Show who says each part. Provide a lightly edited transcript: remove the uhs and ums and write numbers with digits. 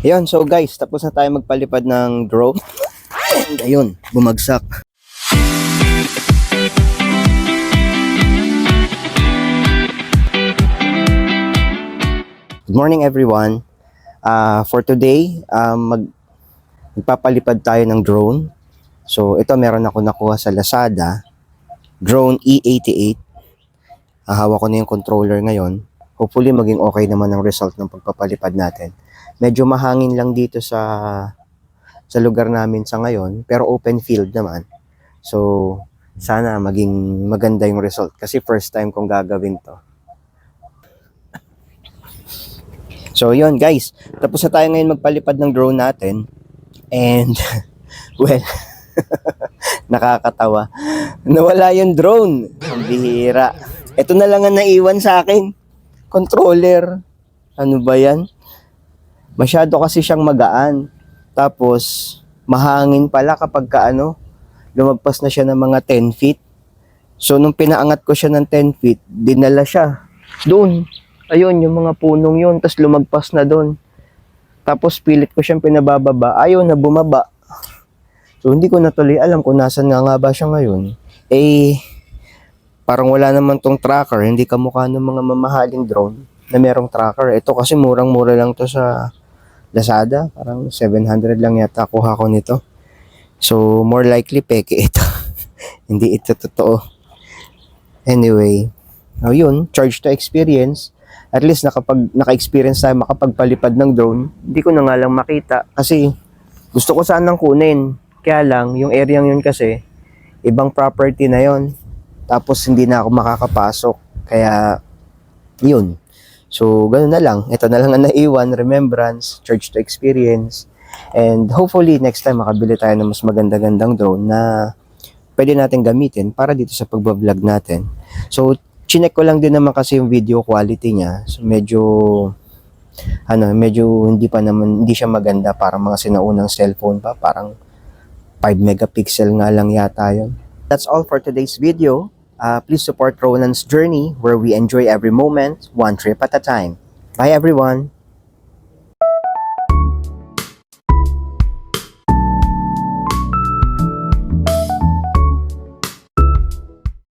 Speaker 1: Ayun, so guys, tapos na tayo magpalipad ng drone. And ayun, bumagsak. Good morning everyone. For today, magpapalipad tayo ng drone. So ito meron ako nakuha sa Lazada, drone E88. Hawak ko na yung controller ngayon. Hopefully maging okay naman ang result ng pagpapalipad natin. Medyo mahangin lang dito sa lugar namin sa ngayon, pero open field naman. So sana maging maganda yung result kasi first time kong gagawin to. So yun guys, tapos na tayo ngayon magpalipad ng drone natin. And well, nakakatawa. Nawala yung drone. Ang bihira. Ito na lang ang naiwan sa akin. Controller. Ano ba yan? Masyado kasi siyang magaan. Tapos, mahangin pala kapag lumagpas na siya ng mga 10 feet. So, nung pinaangat ko siya ng 10 feet, dinala siya. Doon. Ayun, yung mga punong yun. Tapos lumagpas na doon. Tapos, pilit ko siyang pinabababa. Ayaw na bumaba. So, hindi ko natuloy alam kung nasan nga ba siya ngayon. Parang wala naman tong tracker. Hindi kamukha ng mga mamahaling drone na merong tracker. Ito kasi murang-mura lang to sa Lazada. Parang 700 lang yata kuha ko nito. So, more likely peke ito. Hindi ito totoo. Anyway, yun, charge to experience. At least naka-experience tayo makapagpalipad ng drone. Hindi ko na nga lang makita kasi gusto ko sanang kunin. Kaya lang, yung area yun kasi, ibang property na yon. Tapos hindi na ako makakapasok. Kaya, yun. So, ganun na lang. Ito na lang ang naiwan, remembrance, charge to experience. And hopefully, next time makabili tayo ng mas maganda-gandang drone na pwede natin gamitin para dito sa pagbablog natin. So, chinek ko lang din naman kasi yung video quality niya. So, medyo hindi siya maganda. Parang mga sinaunang cellphone pa. Parang 5 megapixel nga lang yata yun. That's all for today's video. Please support Ronan's journey where we enjoy every moment, one trip at a time. Bye everyone!